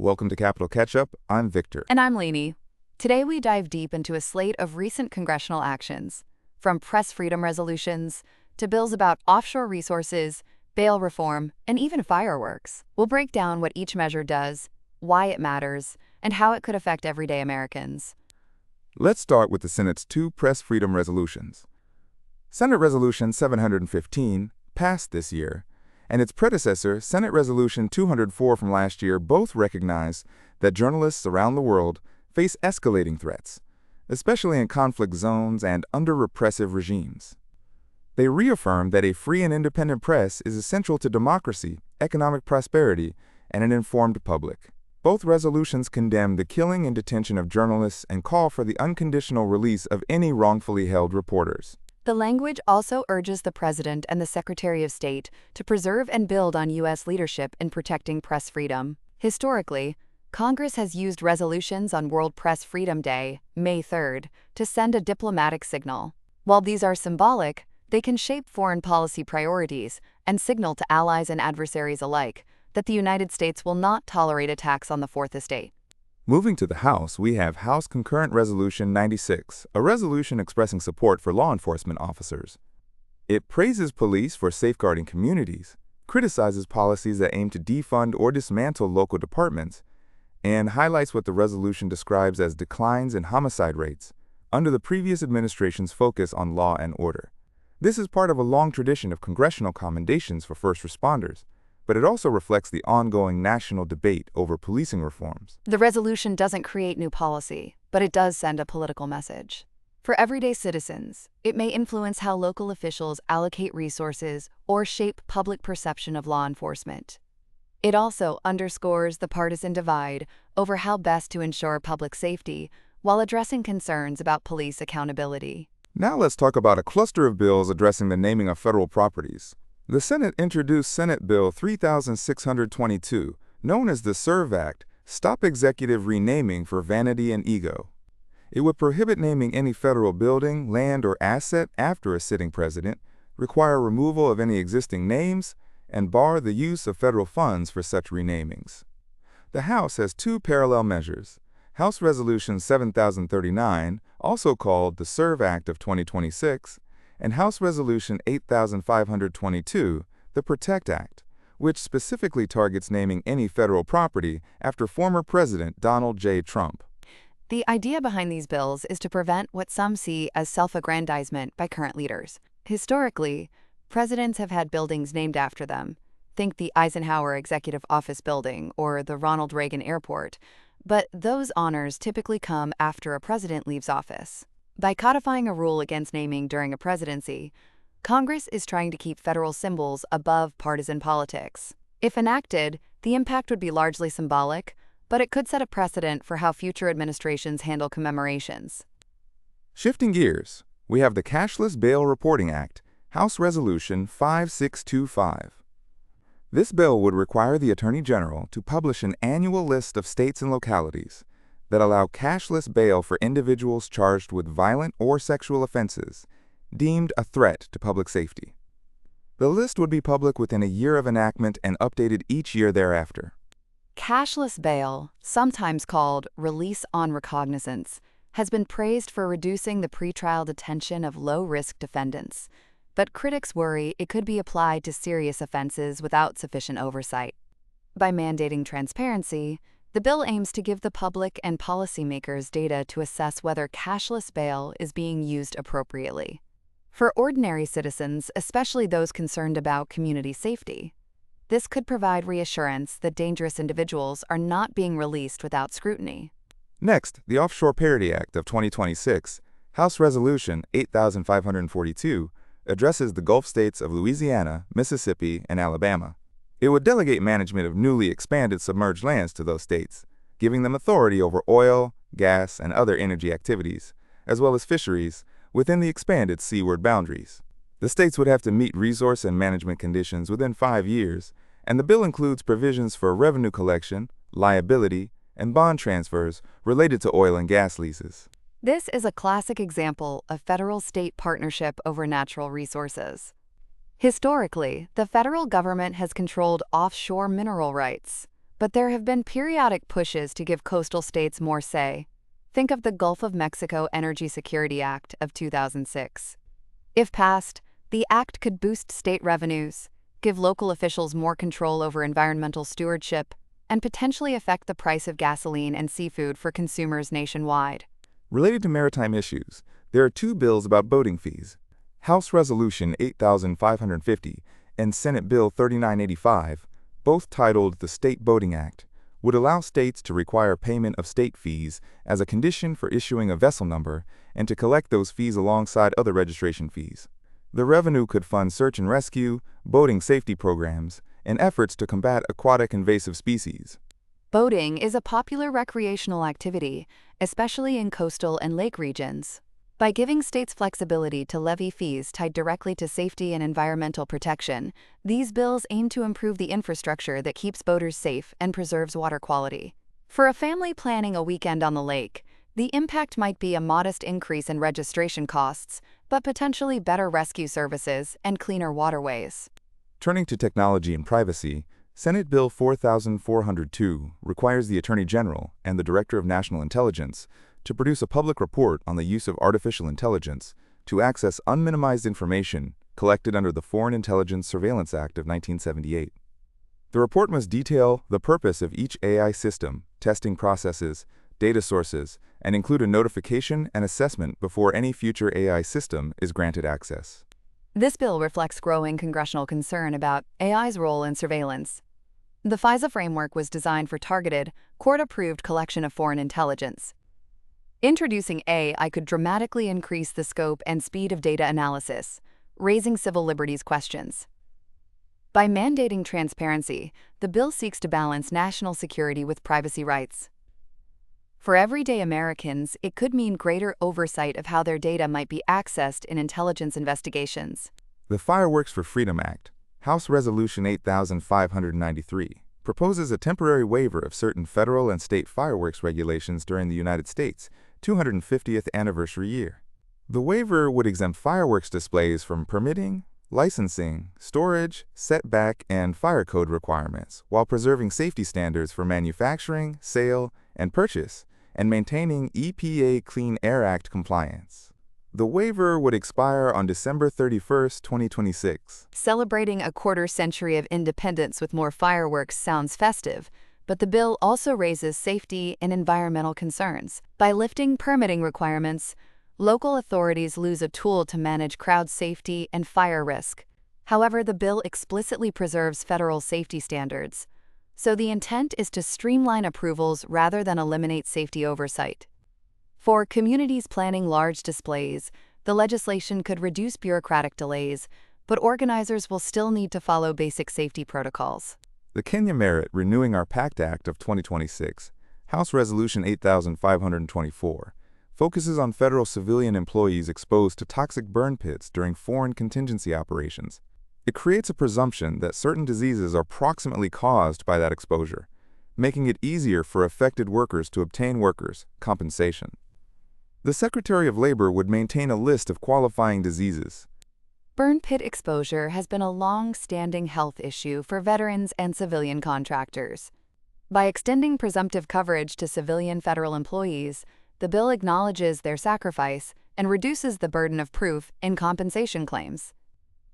Welcome to Capital Catch-Up. I'm Victor. And I'm Lainey. Today we dive deep into a slate of recent congressional actions, from press freedom resolutions to bills about offshore resources, bail reform, and even fireworks. We'll break down what each measure does, why it matters, and how it could affect everyday Americans. Let's start with the Senate's two press freedom resolutions. Senate Resolution 715 passed this year, and its predecessor, Senate Resolution 204 from last year, both recognize that journalists around the world face escalating threats, especially in conflict zones and under repressive regimes. They reaffirm that a free and independent press is essential to democracy, economic prosperity, and an informed public. Both resolutions condemn the killing and detention of journalists and call for the unconditional release of any wrongfully held reporters. The language also urges the President and the Secretary of State to preserve and build on U.S. leadership in protecting press freedom. Historically, Congress has used resolutions on World Press Freedom Day, May 3rd, to send a diplomatic signal. While these are symbolic, they can shape foreign policy priorities and signal to allies and adversaries alike that the United States will not tolerate attacks on the Fourth Estate. Moving to the House, we have House Concurrent Resolution 96, a resolution expressing support for law enforcement officers. It praises police for safeguarding communities, criticizes policies that aim to defund or dismantle local departments, and highlights what the resolution describes as declines in homicide rates under the previous administration's focus on law and order. This is part of a long tradition of congressional commendations for first responders, but it also reflects the ongoing national debate over policing reforms. The resolution doesn't create new policy, but it does send a political message. For everyday citizens, it may influence how local officials allocate resources or shape public perception of law enforcement. It also underscores the partisan divide over how best to ensure public safety while addressing concerns about police accountability. Now let's talk about a cluster of bills addressing the naming of federal properties. The Senate introduced Senate Bill 3622, known as the S.Res Act, Stop Executive Renaming for Vanity and Ego. It would prohibit naming any federal building, land, or asset after a sitting president, require removal of any existing names, and bar the use of federal funds for such renamings. The House has two parallel measures. House Resolution 7039, also called the S.Res Act of 2026, and House Resolution 8522, the PROTECT Act, which specifically targets naming any federal property after former President Donald J. Trump. The idea behind these bills is to prevent what some see as self-aggrandizement by current leaders. Historically, presidents have had buildings named after them. Think the Eisenhower Executive Office Building or the Ronald Reagan Airport. But those honors typically come after a president leaves office. By codifying a rule against naming during a presidency, Congress is trying to keep federal symbols above partisan politics. If enacted, the impact would be largely symbolic, but it could set a precedent for how future administrations handle commemorations. Shifting gears, we have the Cashless Bail Reporting Act, House Resolution 5625. This bill would require the Attorney General to publish an annual list of states and localities that allow cashless bail for individuals charged with violent or sexual offenses deemed a threat to public safety. The list would be public within a year of enactment and updated each year thereafter. Cashless bail, sometimes called release on recognizance, has been praised for reducing the pretrial detention of low-risk defendants, but critics worry it could be applied to serious offenses without sufficient oversight. By mandating transparency, the bill aims to give the public and policymakers data to assess whether cashless bail is being used appropriately. For ordinary citizens, especially those concerned about community safety, this could provide reassurance that dangerous individuals are not being released without scrutiny. Next, the Offshore Parity Act of 2026, House Resolution 8542, addresses the Gulf states of Louisiana, Mississippi, and Alabama. It would delegate management of newly expanded submerged lands to those states, giving them authority over oil, gas, and other energy activities, as well as fisheries, within the expanded seaward boundaries. The states would have to meet resource and management conditions within 5 years, and the bill includes provisions for revenue collection, liability, and bond transfers related to oil and gas leases. This is a classic example of federal-state partnership over natural resources. Historically, the federal government has controlled offshore mineral rights, but there have been periodic pushes to give coastal states more say. Think of the Gulf of Mexico Energy Security Act of 2006. If passed, the act could boost state revenues, give local officials more control over environmental stewardship, and potentially affect the price of gasoline and seafood for consumers nationwide. Related to maritime issues, there are two bills about boating fees. House Resolution 8550 and Senate Bill 3985, both titled the State Boating Act, would allow states to require payment of state fees as a condition for issuing a vessel number and to collect those fees alongside other registration fees. The revenue could fund search and rescue, boating safety programs, and efforts to combat aquatic invasive species. Boating is a popular recreational activity, especially in coastal and lake regions. By giving states flexibility to levy fees tied directly to safety and environmental protection, these bills aim to improve the infrastructure that keeps boaters safe and preserves water quality. For a family planning a weekend on the lake, the impact might be a modest increase in registration costs, but potentially better rescue services and cleaner waterways. Turning to technology and privacy, Senate Bill 4402 requires the Attorney General and the Director of National Intelligence to produce a public report on the use of artificial intelligence to access unminimized information collected under the Foreign Intelligence Surveillance Act of 1978. The report must detail the purpose of each AI system, testing processes, data sources, and include a notification and assessment before any future AI system is granted access. This bill reflects growing congressional concern about AI's role in surveillance. The FISA framework was designed for targeted, court-approved collection of foreign intelligence. Introducing AI could dramatically increase the scope and speed of data analysis, raising civil liberties questions. By mandating transparency, the bill seeks to balance national security with privacy rights. For everyday Americans, it could mean greater oversight of how their data might be accessed in intelligence investigations. The Fireworks for Freedom Act, House Resolution 8593, proposes a temporary waiver of certain federal and state fireworks regulations during the United States' 250th anniversary year. The waiver would exempt fireworks displays from permitting, licensing, storage, setback, and fire code requirements, while preserving safety standards for manufacturing, sale, and purchase, and maintaining EPA Clean Air Act compliance. The waiver would expire on December 31, 2026. Celebrating a quarter century of independence with more fireworks sounds festive, but the bill also raises safety and environmental concerns. By lifting permitting requirements, local authorities lose a tool to manage crowd safety and fire risk. However, the bill explicitly preserves federal safety standards, so the intent is to streamline approvals rather than eliminate safety oversight. For communities planning large displays, the legislation could reduce bureaucratic delays, but organizers will still need to follow basic safety protocols. The Kenya Merit Renewing Our Pact Act of 2026, House Resolution 8524, focuses on federal civilian employees exposed to toxic burn pits during foreign contingency operations. It creates a presumption that certain diseases are proximately caused by that exposure, making it easier for affected workers to obtain workers' compensation. The Secretary of Labor would maintain a list of qualifying diseases. Burn pit exposure has been a long-standing health issue for veterans and civilian contractors. By extending presumptive coverage to civilian federal employees, the bill acknowledges their sacrifice and reduces the burden of proof in compensation claims.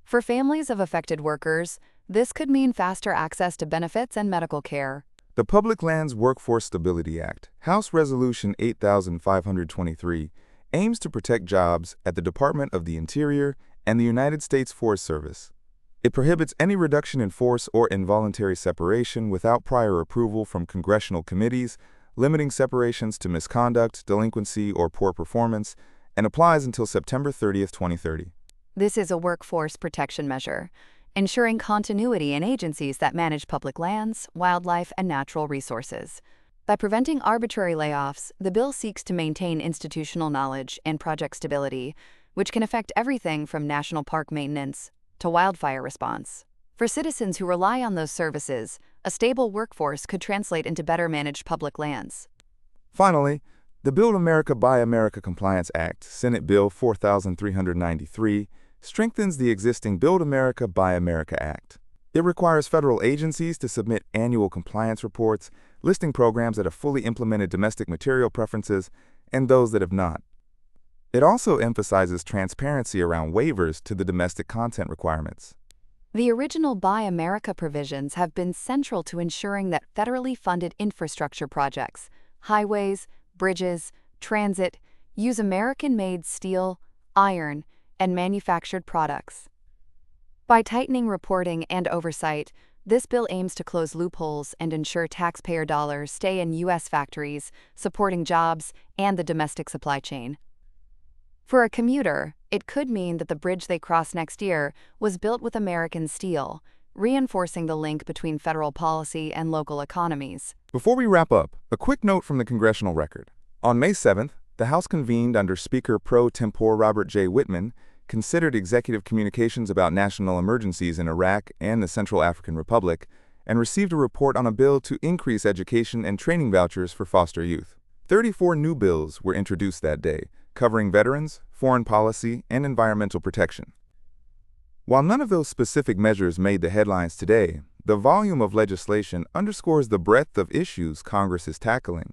For families of affected workers, this could mean faster access to benefits and medical care. The Public Lands Workforce Stability Act, House Resolution 8523, aims to protect jobs at the Department of the Interior and the United States Forest Service. It prohibits any reduction in force or involuntary separation without prior approval from congressional committees, limiting separations to misconduct, delinquency, or poor performance, and applies until September 30, 2030. This is a workforce protection measure, ensuring continuity in agencies that manage public lands, wildlife, and natural resources. By preventing arbitrary layoffs, the bill seeks to maintain institutional knowledge and project stability, which can affect everything from national park maintenance to wildfire response. For citizens who rely on those services, a stable workforce could translate into better managed public lands. Finally, the Build America Buy America Compliance Act, Senate Bill 4393, strengthens the existing Build America Buy America Act. It requires federal agencies to submit annual compliance reports, listing programs that have fully implemented domestic material preferences and those that have not. It also emphasizes transparency around waivers to the domestic content requirements. The original Buy America provisions have been central to ensuring that federally funded infrastructure projects, highways, bridges, transit, use American-made steel, iron, and manufactured products. By tightening reporting and oversight, this bill aims to close loopholes and ensure taxpayer dollars stay in U.S. factories, supporting jobs and the domestic supply chain. For a commuter, it could mean that the bridge they cross next year was built with American steel, reinforcing the link between federal policy and local economies. Before we wrap up, a quick note from the congressional record. On May 7th, the House convened under Speaker pro tempore Robert J. Whitman, considered executive communications about national emergencies in Iraq and the Central African Republic, and received a report on a bill to increase education and training vouchers for foster youth. 34 new bills were introduced that day, covering veterans, foreign policy, and environmental protection. While none of those specific measures made the headlines today, the volume of legislation underscores the breadth of issues Congress is tackling.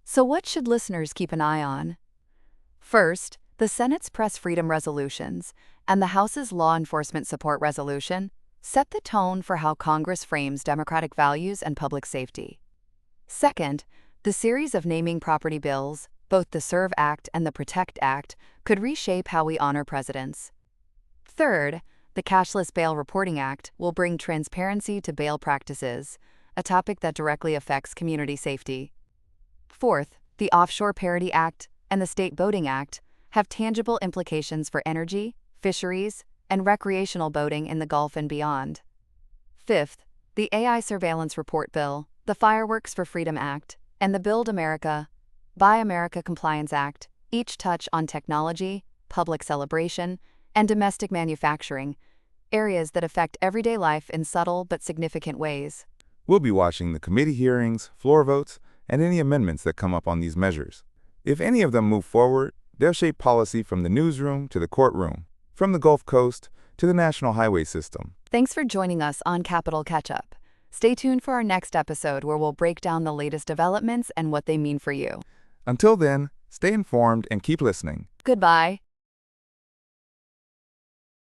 So what should listeners keep an eye on? First, the Senate's press freedom resolutions and the House's law enforcement support resolution set the tone for how Congress frames democratic values and public safety. Second, the series of naming property bills, both the SERVE Act and the PROTECT Act, could reshape how we honor presidents. Third, the Cashless Bail Reporting Act will bring transparency to bail practices, a topic that directly affects community safety. Fourth, the Offshore Parity Act and the State Boating Act have tangible implications for energy, fisheries, and recreational boating in the Gulf and beyond. Fifth, the AI Surveillance Report Bill, the Fireworks for Freedom Act, and the Build America, Buy America Compliance Act each touch on technology, public celebration, and domestic manufacturing, areas that affect everyday life in subtle but significant ways. We'll be watching the committee hearings, floor votes, and any amendments that come up on these measures. If any of them move forward, they'll shape policy from the newsroom to the courtroom, from the Gulf Coast to the national highway system. Thanks for joining us on Capitol Catch-Up. Stay tuned for our next episode where we'll break down the latest developments and what they mean for you. Until then, stay informed and keep listening. Goodbye.